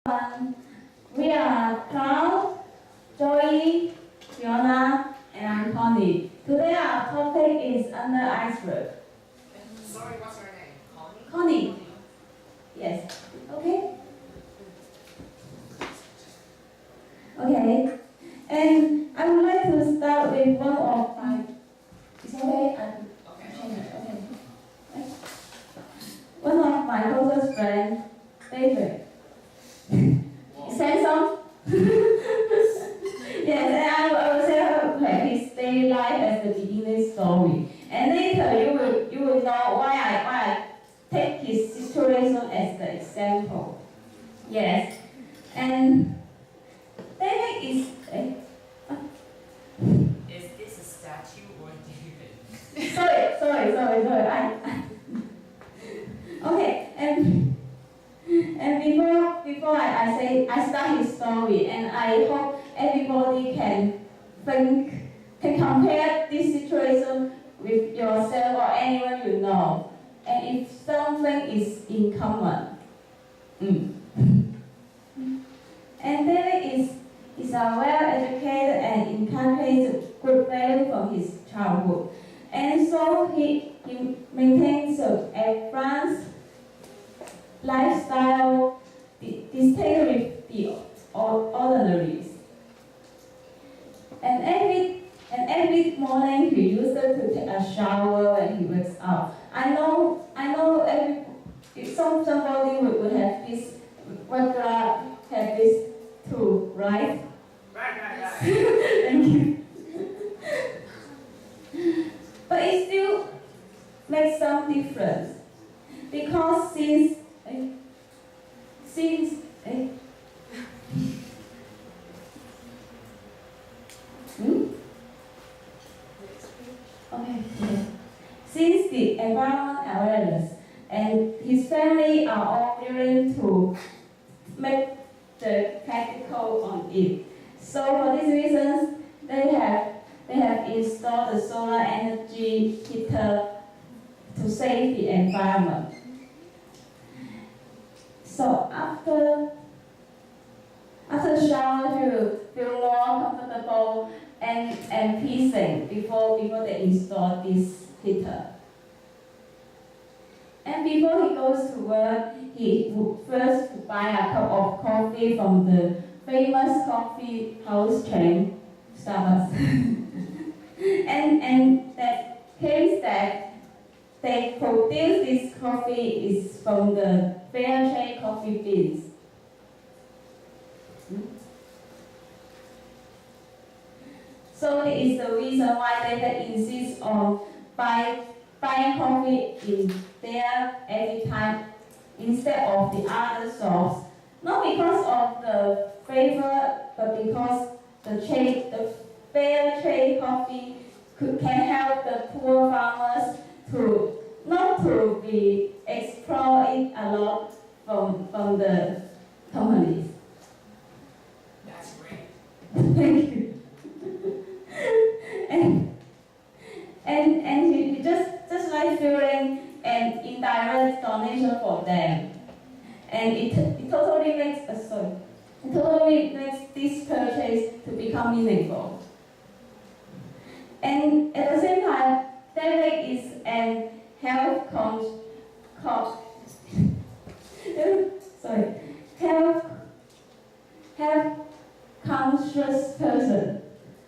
everyone. We are Cloud, Joey, Fiona, and I'm Connie. Today our topic is under Iceberg. Sorry, what's her name? Connie? Connie. Yes. Okay. Okay. And I would like to start with one of my. It's okay. Okay. One of my closest friends, David. Is handsome? Yes, and I will say his daily life as the beginning story. And later you will know why I take his situation as the example. Yes. And David is Is this a statue or David? sorry. Okay, and before I start his story, and I hope everybody can compare this situation with yourself or anyone you know, and if something is in common. And David is a well-educated and inculcated good value from his childhood, and so he maintains a advanced lifestyle distinct with the ordinaries. And every morning he used to take a shower when he wakes up. I know if somebody would have this regular habits too, right? Right. Thank you. But it still makes some difference because since since the environment awareness and his family are all willing to make the practical on it. So for these reasons, they have installed a solar energy heater to save the environment. So after the shower, you feel more comfortable and pleasing before they install this heater. And before he goes to work, he would first buy a cup of coffee from the famous coffee house chain, Starbucks. and that claims that they produce this coffee is from the fair trade coffee beans. So this is the reason why David insists on buying coffee in there every time instead of the other shops. Not because of the flavor, but because the fair trade coffee can help the poor farmers not to be exploited a lot from the companies. That's great. Thank you. and he just like feeling an indirect donation for them, and it totally makes this purchase to become meaningful. And at the same time, David is an health conscious person.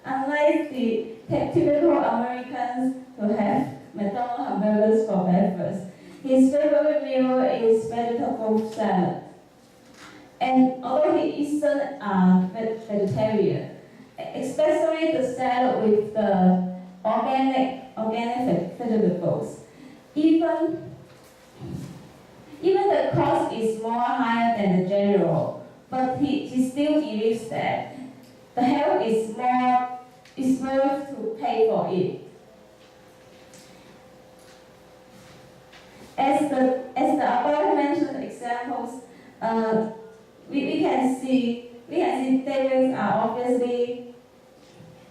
Unlike the typical Americans who have McDonald's hamburgers for breakfast, his favorite meal is vegetable salad. And although he isn't a vegetarian, especially the salad with the organic vegetables, even the cost is more higher than the general, but he still believes that the health is worth to pay for it. As the above mentioned examples, we can see Davids are obviously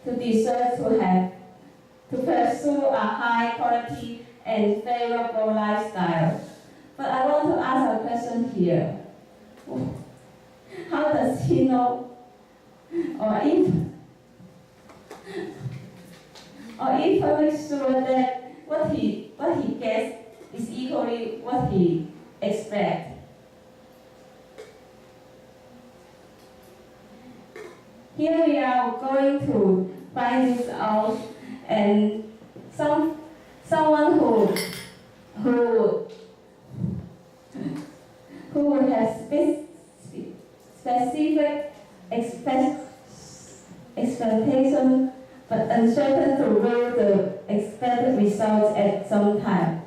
to deserve to pursue a high quality and favorable lifestyle. But I want to ask a question here. know, or if very sure that what he gets is equally what he expects. Here we are going to find this out, and someone who has specific expectation but uncertain to know the expected results at some time.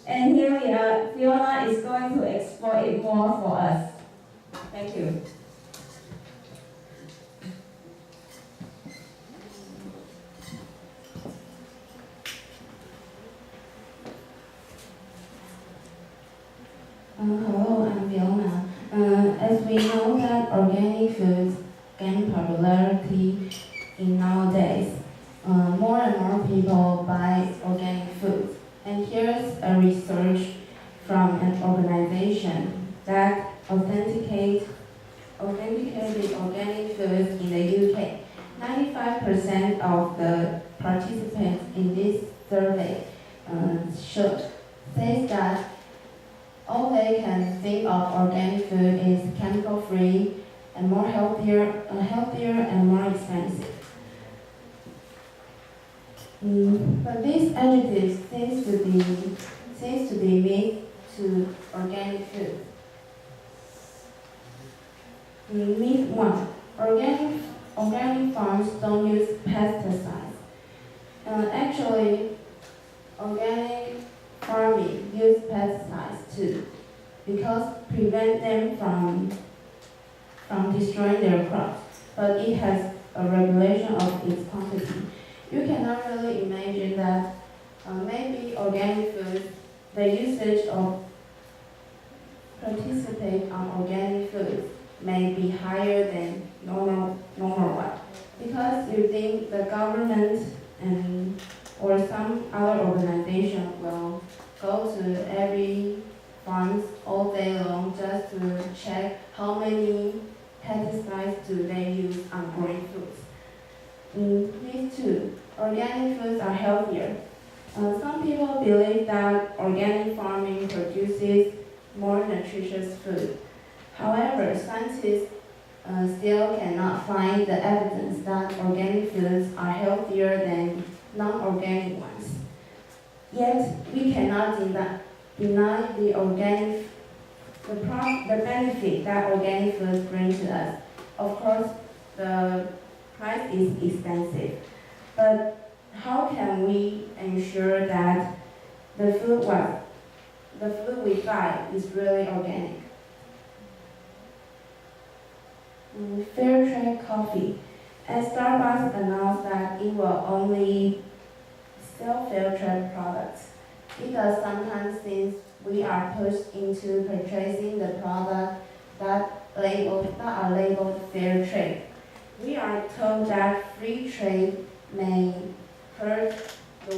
And here we are, Fiona is going to explore it more for us. Thank you. Hello, I'm Fiona. As we know that organic foods gain popularity in nowadays, more and more people buy organic foods. And here's a research from an organization that authenticated organic foods in the UK. 95% of the participants in this survey says that all they can think of organic food is chemical-free and healthier and more expensive. But these adjectives seems to be made to organic food. Myth 1: organic farms don't use pesticides. Actually, organic farming use pesticides too, because prevent them from destroying their crops, but it has a regulation of its quantity. You cannot really imagine that maybe organic food, the usage of participate on organic foods may be higher than normal one, because you think the government or some other organization will go to every farms all day long just to check how many pesticides do they use on growing foods. Myth 2: organic foods are healthier. Some people believe that organic farming produces more nutritious food. However, scientists still cannot find the evidence that organic foods are healthier than non-organic ones. Yet, we cannot deny the benefit that organic foods bring to us. Of course, the price is expensive, but how can we ensure that the food we buy is really organic? Fair trade coffee. As Starbucks announced that it will only sell fair trade products, it does sometimes since we are pushed into purchasing the products that are labeled fair trade. We are told that free trade may hurt the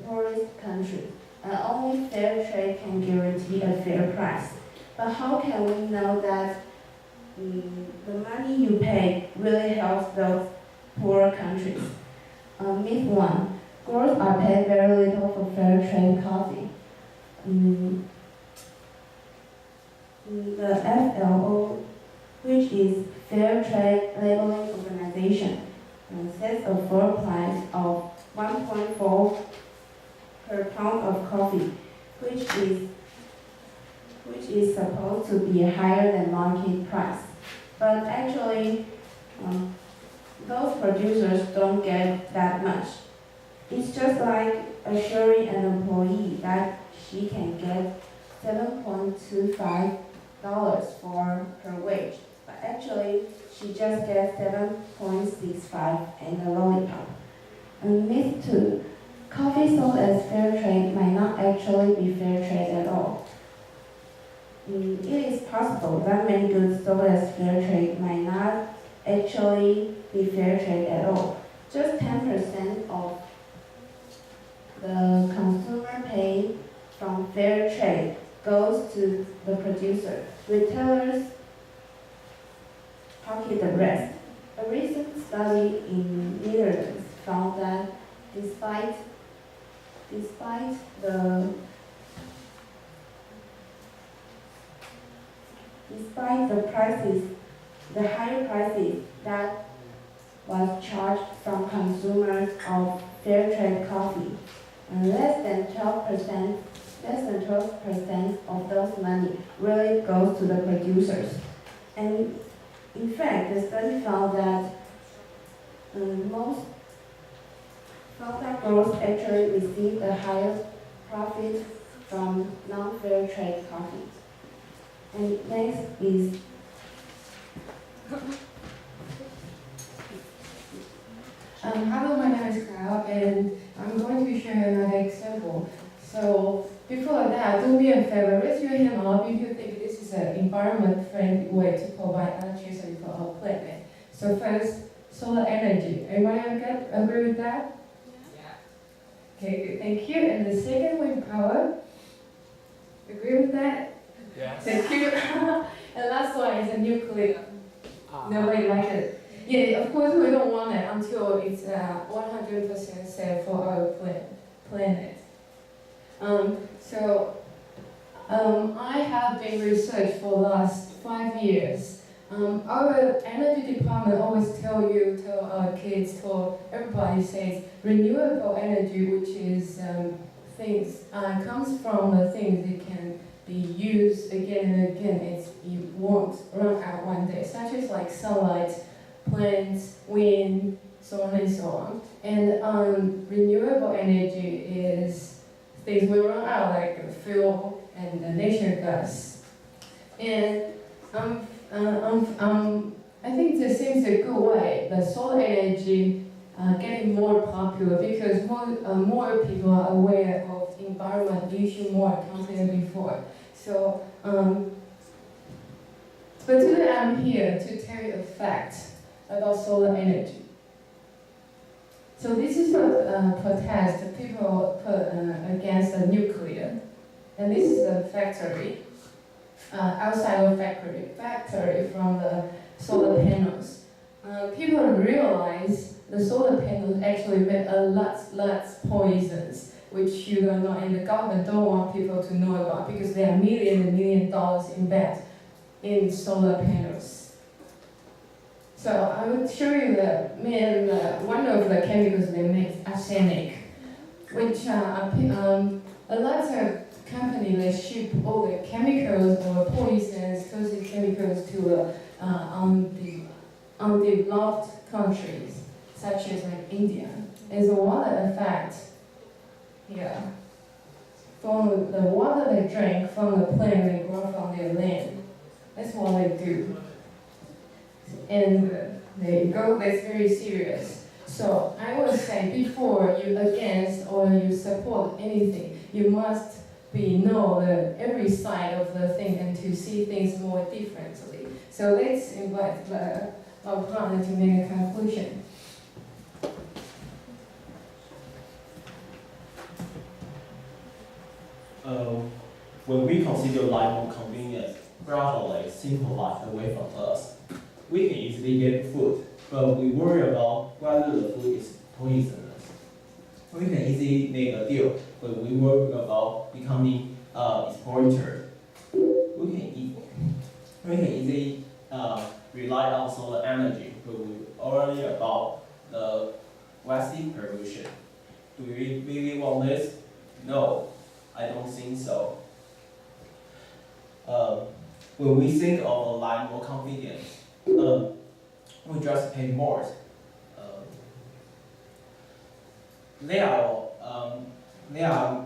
poorest country, and only fair trade can guarantee a fair price. But how can we know that the money you pay really helps those poor countries? Myth 1: growers are paid very little for fair trade coffee. The FLO, which is Fair Trade Labeling Organization, sets a floor price of 1.4 per pound of coffee, which is supposed to be higher than market price. But actually, those producers don't get that much. It's just like assuring an employee that she can get $7.25 for her wage, but actually she just gets 7.65 and a lollipop. Myth 2: coffee sold as fair trade might not actually be fair trade at all. It is possible that many goods sold as fair trade might not actually be fair trade at all. Just 10% of the consumer pay from fair trade goes to the producer. Retailers pocket the rest. A recent study in Netherlands found that despite the the higher prices that was charged from consumers of fair trade coffee, and less than 12% of those money really goes to the producers. And in fact, the study found that most product growers actually receive the highest profit from non-fair trade coffee. And next is hello, my name is Kyle, and I'm going to share another example. So before that, do me a favor, raise your hand up if you think this is an environment-friendly way to provide electricity for our planet. So first, solar energy. Everybody agree with that? Yeah. Okay, good, thank you. And the second, wind power. Agree with that? Yes. Thank you. And last one is a nuclear. Nobody likes it. Yeah, of course we don't want it until it's 100% safe for our planet. I have been research for the last 5 years. Our energy department always tell our kids, tell everybody says renewable energy, which is comes from the things that can be used again and again. You won't run out one day, such as like sunlight, plants, wind, so on and so on. And renewable energy is things we run out, like fuel and natural gas. And I think this seems a good way. The solar energy getting more popular because more people are aware of environment issue more compared to before. So, but today I'm here to tell you a fact about solar energy. So this is a protest people put against the nuclear, and this is a factory, outside of factory from the solar panels. People realize the solar panels actually make a lot poisons, which you don't know, and the government don't want people to know about because there are million and million dollars invested in solar panels. So I would show you one of the chemicals they make, arsenic, which a lot of companies they ship all the chemicals or poisons, toxic chemicals to undeveloped countries, such as like India. There's a water effect here. From the water they drink from the plant they grow from their land. That's what they do. And there you go, that's very serious. So I would say before you against or you support anything, you must know every side of the thing and to see things more differently. So let's invite our partner to make a conclusion. When we consider life more convenient, gradually simplify away from us. We can easily get food, but we worry about whether the food is poisonous. We can easily make a deal, but we worry about becoming exploiter. We can easily rely on solar energy, but we worry about the wasting pollution. Do we really want this? No, I don't think so. When we think of a life more convenient, we just pay more. There are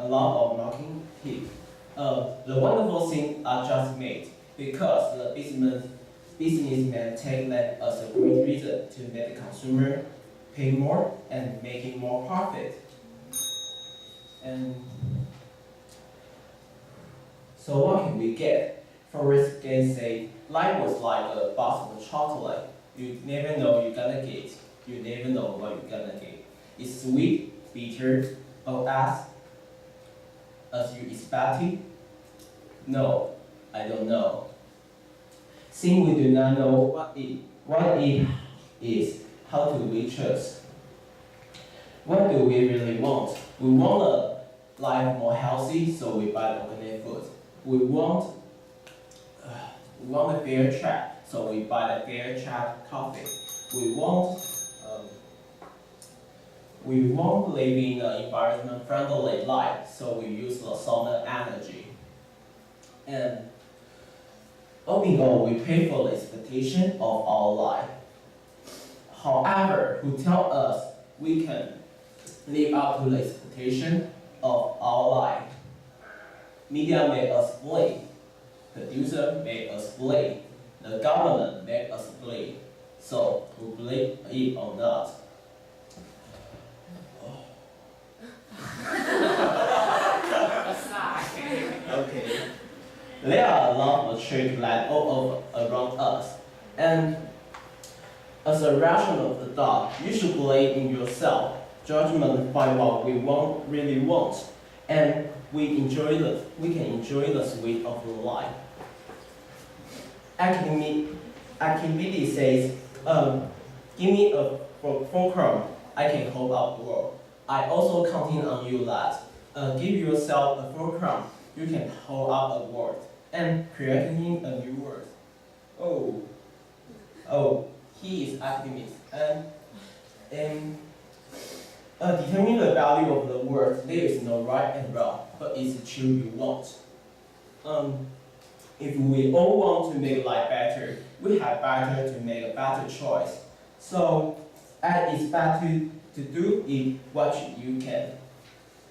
a lot of marketing tips. The wonderful things are just made because the businessmen take that as a great reason to make the consumer pay more and making more profit. And so what can we get? Forrest Gump say, life was like a box of chocolate. You never know you're gonna get. You never know what you're gonna get. It's sweet, bitter, or as you expected? No, I don't know. Since we do not know what it is, how do we choose? What do we really want? We want a life more healthy, so we buy organic food. We want a fair trade, so we buy the fair trade coffee. We want living an environment-friendly life, so we use the solar energy. And all in all, we pay for the expectation of our life. However, who tell us we can live up to the expectation of our life? Media make us blame. Producer make us blame. The government make us blame. So, who believe it or not? Okay. There are a lot of church land all over around us. And as a rational adult, you should believe in yourself. Judgment find what we really want. And we can enjoy the sweet of life. Archimedes says, give me a fulcrum, I can hold up the world. I also counting on you that give yourself a fulcrum, you can hold up a world and creating a new world. Oh, he is Archimedes. And determining the value of the word, there is no right and wrong, but it's the truth you want. If we all want to make life better, we have better to make a better choice. So, it's better to do it what you can.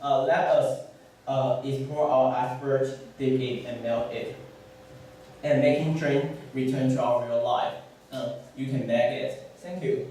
Let us explore our iceberg, dig it and melt it, and making dream return to our real life. You can make it. Thank you.